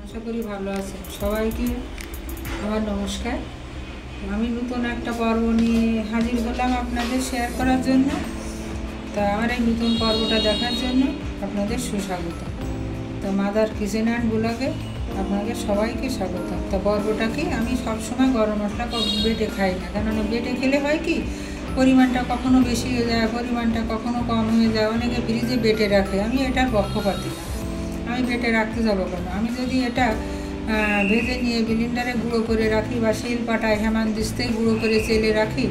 আশা করি ভালো আছেন। সবাইকে আমার নমস্কার। আমি নতুন একটা পর্ব নিয়ে হাজির হলাম আপনাদের শেয়ার করার জন্য। তা আমার এই নতুন পর্বটা দেখার জন্য আপনাদের সুস্বাগত। তা মাদার কিচেন অ্যান্ড ব্লগে আপনাদের সবাইকে স্বাগত। তা পর্বটা কি, আমি সবসময় গরম মশলা বেটে খাই না, কেননা বেটে খেলে হয় কি পরিমাণটা কখনো বেশি হয়ে যায়, পরিমাণটা কখনো কম হয়ে যায়। অনেকে ফ্রিজে বেটে রাখে, আমি এটার পক্ষপাতী না। আমি বেটে রাখতে যাবো কেন? আমি যদি এটা ভেজে নিয়ে ব্লেন্ডারে গুঁড়ো করে রাখি বা শিল পাটায় হেমানদিস্তেই গুঁড়ো করে চেলে রাখি,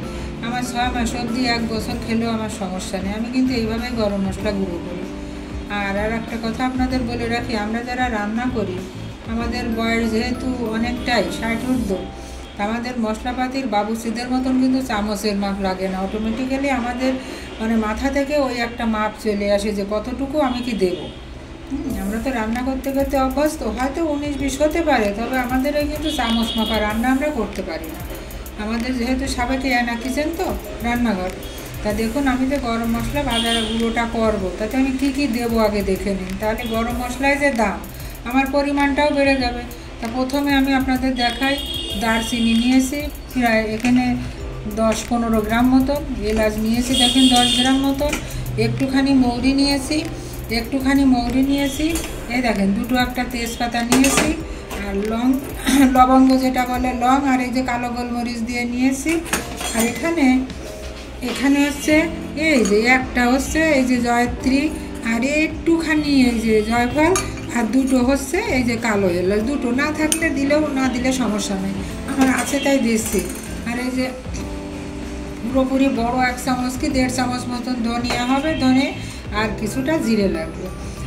আমার 6 মাস অবধি 1 বছর খেলেও আমার সমস্যা নেই। আমি কিন্তু এইভাবেই গরম মশলা গুঁড়ো করি। আর একটা কথা আপনাদের বলে রাখি, আমরা যারা রান্না করি আমাদের বয়স যেহেতু অনেকটাই 60 ঊর্ধ্ব, আমাদের মশলাপাতির বাবুর্চিদের মতন কিন্তু চামচের মাপ লাগে না। অটোমেটিক্যালি আমাদের মাথা থেকে ওই একটা মাপ চলে আসে যে কতটুকু আমি কি দেবো। আমরা তো রান্না করতে করতে অভ্যস্ত, হয়তো 19-20 হতে পারে, তবে আমাদের এই কিন্তু চামচ মাপা রান্না আমরা করতে পারি না। আমাদের যেহেতু সাবেকে এনা কিচেন তো রান্নাঘর। তা দেখুন, আমি যে গরম মশলা বাজার গুঁড়োটা করবো, তাতে আমি কী কী দেবো আগে দেখে নিন, তাহলে গরম মশলায় যে দাম, আমার পরিমাণটাও বেড়ে যাবে। তা প্রথমে আমি আপনাদের দেখাই, দারচিনি নিয়েছি প্রায় এখানে 10-15 গ্রাম মতন, এলাচ নিয়েছি দেখেন 10 গ্রাম মতন, একটুখানি মৌরি নিয়েছি, এই দেখেন দুটো একটা তেজপাতা নিয়েছি, আর লবঙ্গ যেটা বলে লং, আর এই যে কালো গোলমরিচ দিয়ে নিয়েছি। আর এখানে হচ্ছে এই যে একটা হচ্ছে এই যে জয়ত্রী, আর একটুখানি এই যে জয়ফল, আর দুটো হচ্ছে এই যে কালো এলাচ। দুটো না থাকলে দিলেও, না দিলে সমস্যা নেই, আমার আছে তাই দিচ্ছি। আর এই যে পুরোপুরি বড় 1 চামচ কি 1.5 চামচ মতন ধনিয়া হবে, ধনে, আর কিছুটা জিরে লাগবে।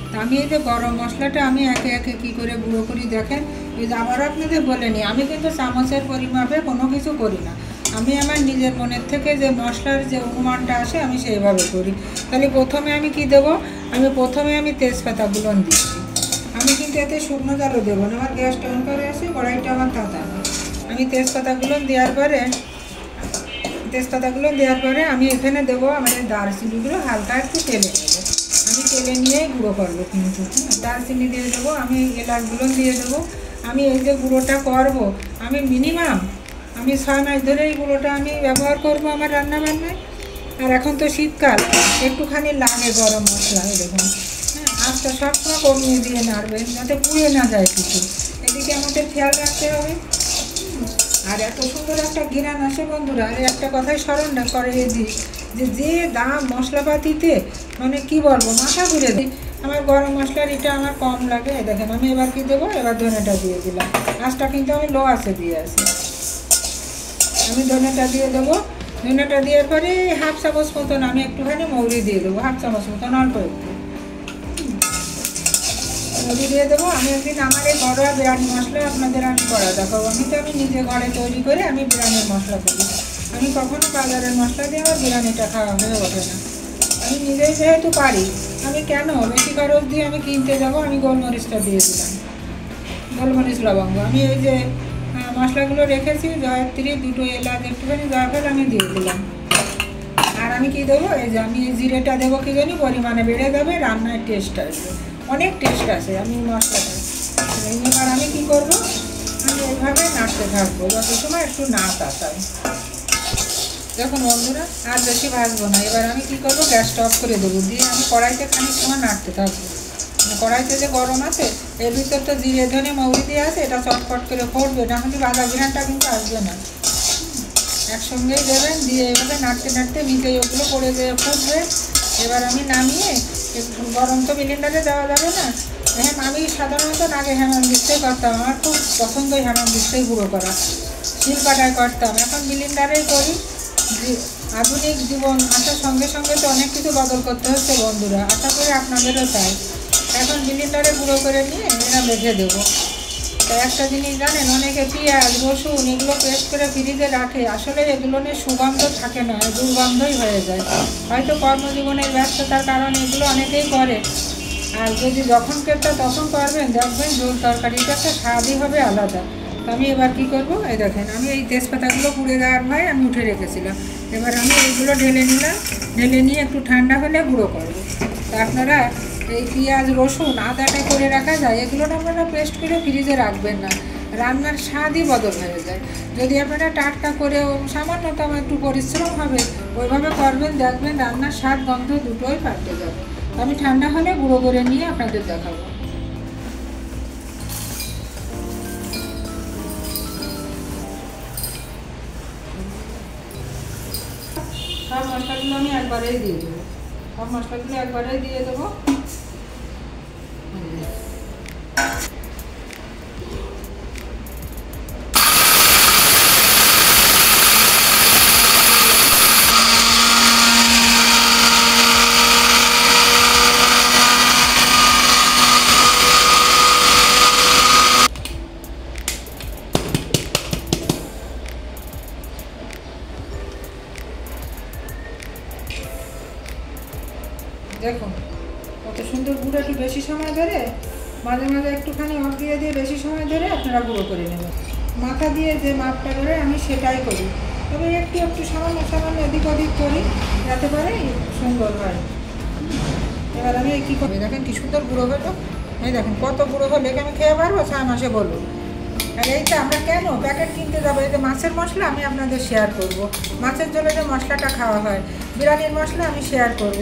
তা আমি এই যে গরম মশলাটা আমি একে একে কী করে গুঁড়ো করি দেখেন। এই যে আবারও আপনাদের বলে নিই, আমি কিন্তু চামচের পরিমাপে কোনো কিছু করি না। আমি আমার নিজের মনের থেকে যে মশলার যে অনুমানটা আসে আমি সেইভাবে করি। তাহলে প্রথমে আমি কি দেবো, আমি তেজপাতাগুলো দিচ্ছি। আমি কিন্তু এতে শুকনো জলও দেবো না, আমার গ্যাসটা অন করে আসে, কড়াইটা আমার তাতা না। আমি তেজপাতাগুলো দেওয়ার পরে আমি এখানে দেবো আমার এই দারচিনিগুলো হালকা একটু তেলে দেবো। আমি তেলে নিয়েই গুঁড়ো করবো কিন্তু, দারচিনি দিয়ে দেবো, আমি এলাচগুলো দিয়ে দেবো। আমি এই যে গুঁড়োটা করবো, আমি মিনিমাম 6 মাস ধরে এই গুঁড়োটা আমি ব্যবহার করবো আমার রান্নাবান্নায়। আর এখন তো শীতকাল, একটুখানি লাগে গরম মশলা। দেখুন আঁচটা সবসময় কমিয়ে দিয়ে নাড়বেন যাতে পুড়ে না যায় কিছু, এদিকে আমাদের খেয়াল রাখতে হবে। আর এত সুন্দর একটা ঘ্রাণ আসে বন্ধুরা। আর একটা কথাই স্মরণ করে দিই, যে দাম মশলাপাতিতে কি বলবো, মাথা ঘুরে দিই। আমার গরম মশলার এটা আমার কম লাগে। দেখেন আমি এবার কি দেবো, এবার ধনেটা দিয়ে দিলাম। আঁচটা কিন্তু আমি লো আঁচে দিয়ে আসি। আমি ধনেটা দিয়ে দেবো। ধনেটা দেওয়ার পরে 1/2 চামচ মতন আমি একটুখানি মৌরি দিয়ে দেবো, 1/2 চামচ মতন, অল্প একটু মৌরি দিয়ে দেবো। আমি একদিন আমার এই ঘরোয়া বিরিয়ানি মশলা আপনাদের আমি করা দেখাবো। আমি নিজে ঘরে তৈরি করে আমি বিরিয়ানির মশলা করি। আমি কখনো বাজারের মশলা দিয়ে আমার বিরিয়ানিটা খাওয়া হয়ে ওঠে না। আমি নিজেই যেহেতু পারি, আমি কেন বেশি খরচ দিয়ে আমি কিনতে যাবো। আমি গোলমরিচটা দিয়ে দিলাম, গোলমরিচ লবঙ্গ। আমি এই যে মশলাগুলো রেখেছি, জয়ত্রী, দুটো এলাচ, একটুখানি জয়ফল আমি দিয়ে দিলাম। আর আমি কি দেবো, এই যে আমি এই জিরেটা দেবো, কি জানি পরিমাণে বেড়ে যাবে, রান্নার টেস্ট আসবে, অনেক টেস্ট আছে আমি মশলাটা। এবার আমি কি করবো, আমি এইভাবে নাড়তে থাকবো যত সময় একটু না তাতায়। দেখুন বন্ধুরা, আর বেশি ভাজবো না। এবার আমি কি করবো, গ্যাসটা অফ করে দেবো, দিয়ে আমি কড়াইতে খানিক সময় নাড়তে থাকবো। কড়াইতে যে গরম আছে, এর ভিতর তো জিরে ধনে মৌরি দিয়ে আছে, এটা চটপট করে ফুটবে, না হলে বাঁধা ঘ্রাণটা কিন্তু আসবে না। একসঙ্গেই দেবেন, দিয়ে এভাবে নাড়তে নাড়তে নিচেই ওগুলো পড়ে যেয়ে ফুটবে। এবার আমি নামিয়ে, গরম তো ব্লেন্ডারে দেওয়া যাবে না। হ্যাঁ, আমি সাধারণত আগে হেমানদিস্তেই করতাম, আমার খুব পছন্দই হেমানদিস্তেই গুঁড়ো করা, শিলপাটায় করতাম, এখন ব্লেন্ডারেই করি। আধুনিক জীবন আসার সঙ্গে সঙ্গে তো অনেক কিছু বদল করতে হচ্ছে বন্ধুরা, আশা করি আপনাদেরও তাই। এখন ব্লেন্ডারে গুঁড়ো করে নিয়ে এরা বেঁধে দেবো। তা একটা জিনিস জানেন, অনেকে পেঁয়াজ রসুন এগুলো পেস্ট করে ফ্রিজে রাখে, আসলে এগুলো নিয়ে সুগন্ধ থাকে না, দুর্গন্ধই হয়ে যায়। হয়তো কর্মজীবনের ব্যস্ততার কারণে এগুলো অনেকেই করে। আর যদি যখন কেটটা তখন করবেন, দেখবেন ঝোল তরকারিটা একটা স্বাদই হবে আলাদা। তো আমি এবার কী করবো, এই দেখেন আমি এই তেজপাতাগুলো পুড়ে দেওয়ার ভয় আমি উঠে রেখেছিলাম। এবার আমি এইগুলো ঢেলে নিলাম, ঢেলে নিয়ে একটু ঠান্ডা হলে গুঁড়ো করবো। তা আপনারা এই পেঁয়াজ রসুন আদাটা করে রাখা যায়, এগুলো আপনারা পেস্ট করে ফ্রিজে রাখবেন না, রান্নার স্বাদই বদল হয়ে যায়। যদি আপনারা টাটকা করে সামান্যতম একটু পরিশ্রম হবে ওইভাবে করবেন, দেখবেন রান্নার স্বাদ গন্ধ দুটোই পাল্টে যাবে। আমি ঠান্ডা হলে গুঁড়ো করে নিয়ে আপনাদের দেখাবো। সব মশলাগুলো আমি একবারেই দিয়ে দেবো, সব মশলাগুলো একবারেই দিয়ে দেবো। দেখুন কত সুন্দর গুঁড়ো, একটু বেশি সময় ধরে মাঝে মাঝে একটুখানি অফ দিয়ে দিয়ে বেশি সময় ধরে আপনারা গুঁড়ো করে নেবেন। মাথা দিয়ে যে মাপটা করে আমি সেটাই করি, তবে একটু একটু সামান্য সামান্য এদিক ওদিক করি যাতে করে সুন্দর হয়। এবার আমি কী করবো দেখেন কি সুন্দর গুঁড়ো হলো, এই দেখেন কত গুঁড়ো হলে আমি খেয়ে পারবো 6 মাসে বলুন। আর এইটা আমরা কেন প্যাকেট কিনতে যাবো? এই যে মাছের মশলা আমি আপনাদের শেয়ার করব, মাছের জলে যে মশলাটা খাওয়া হয় বিরিয়ানির মশলা আমি শেয়ার করব।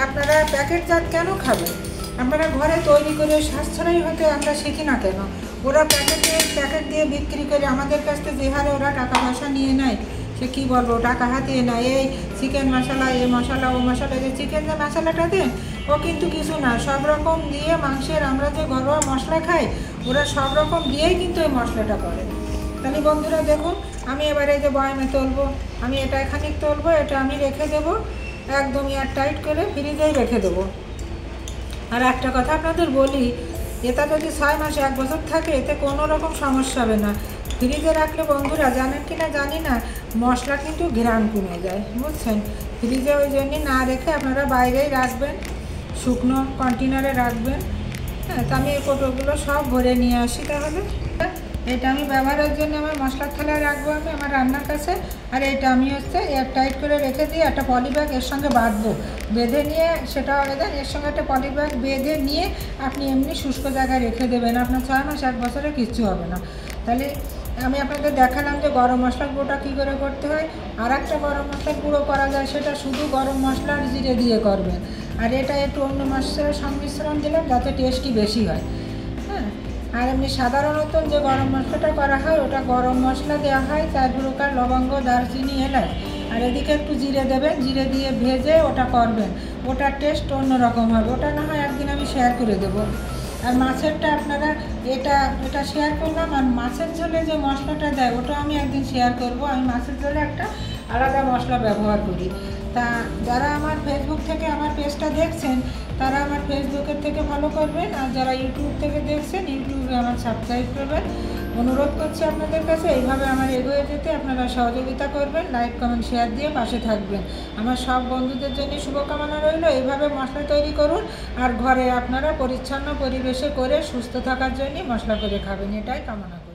আপনারা প্যাকেটজাত কেন খাবেন? আপনারা ঘরে তৈরি করে সাশ্রয়ী হতে আমরা শিখি না কেন? ওরা প্যাকেট দিয়ে বিক্রি করে আমাদের কাছ থেকে যে হারে ওরা টাকা পয়সা নিয়ে নেয়, সে কী বলবো, টাকা হাতিয়ে নেয়। এই চিকেন মশলা, এ মশলা, ও মশলা, যে চিকেন যে মশলাটা দেন ও কিন্তু কিছু না, সব রকম দিয়ে মাংসের আমরা যে ঘরোয়া মশলা খাই ওরা সব রকম দিয়েই কিন্তু এই মশলাটা করে। তাহলে বন্ধুরা দেখুন, আমি এবারে যে বয়ামে তুলবো, আমি এটা খানিক তুলবো, এটা আমি রেখে দেবো একদম এয়ার টাইট করে ফ্রিজেই রেখে দেবো। আর একটা কথা আপনাদের বলি, এটা যদি 6 মাস 1 বছর থাকে এতে কোনো রকম সমস্যা হবে না। ফ্রিজে রাখলে বন্ধুরা জানেন কি না জানি না, মশলা কিন্তু ঘ্রাণ কমে যায়, বুঝছেন? ফ্রিজে ওই জন্যই না রেখে আপনারা বাইরেই রাখবেন, শুকনো কন্টেনারে রাখবেন। হ্যাঁ, তো আমি এই কোটোগুলো সব ভরে নিয়ে আসি। তাহলে এটা আমি ব্যবহারের জন্য আমার মশলার থালায় রাখবো আমি আমার রান্নার কাছে। আর এটা আমি এয়ার টাইট করে রেখে দিয়ে একটা পলিব্যাগ এর সঙ্গে বাঁধবো, বেঁধে নিয়ে সেটা দেন এর সঙ্গে একটা পলিব্যাগ বেঁধে নিয়ে আপনি এমনি শুষ্ক জায়গায় রেখে দেবেন, আপনার 6 মাস 1 বছরে কিচ্ছু হবে না। তাহলে আমি আপনাদের দেখালাম যে গরম মশলার গুঁড়োটা কী করে করতে হয়। আর একটা গরম মশলার গুঁড়ো করা যায়, সেটা শুধু গরম মশলা আর জিরে দিয়ে করবেন। আর এটা একটু অন্য মশলার সংমিশ্রণ দিলাম যাতে টেস্টই বেশি হয়। হ্যাঁ, আর এমনি সাধারণত যে গরম মশলাটা করা হয় ওটা গরম মশলা দেওয়া হয়, 4 প্রকার লবঙ্গ, দারচিনি, এলাচ, আর এদিকে একটু জিরে দেবেন, জিরে দিয়ে ভেজে ওটা করবেন, ওটার টেস্ট অন্যরকম হবে। ওটা না হয় একদিন আমি শেয়ার করে দেবো। আর মাছেরটা আপনারা এটা শেয়ার করলাম। আর মাছের ঝোলে যে মশলাটা দেয় ওটা আমি একদিন শেয়ার করব। আমি মাছের ঝোলে একটা আলাদা মশলা ব্যবহার করি। তা যারা আমার ফেসবুক থেকে আমার পেজটা দেখছেন তারা আমার ফেসবুকের থেকে ফলো করবেন, আর যারা ইউটিউব থেকে দেখছেন ইউটিউবে আমার সাবস্ক্রাইব করবেন। অনুরোধ করছি আপনাদের কাছে এইভাবে আমার এগিয়ে যেতে আপনারা সহযোগিতা করবেন, লাইক কমেন্ট শেয়ার দিয়ে পাশে থাকবেন। আমার সব বন্ধুদের জন্য শুভকামনা রইল। এইভাবে মশলা তৈরি করুন আর ঘরে আপনারা পরিচ্ছন্ন পরিবেশে করে সুস্থ থাকার জন্য মশলা করে খাবেন, এটাই কামনা করি।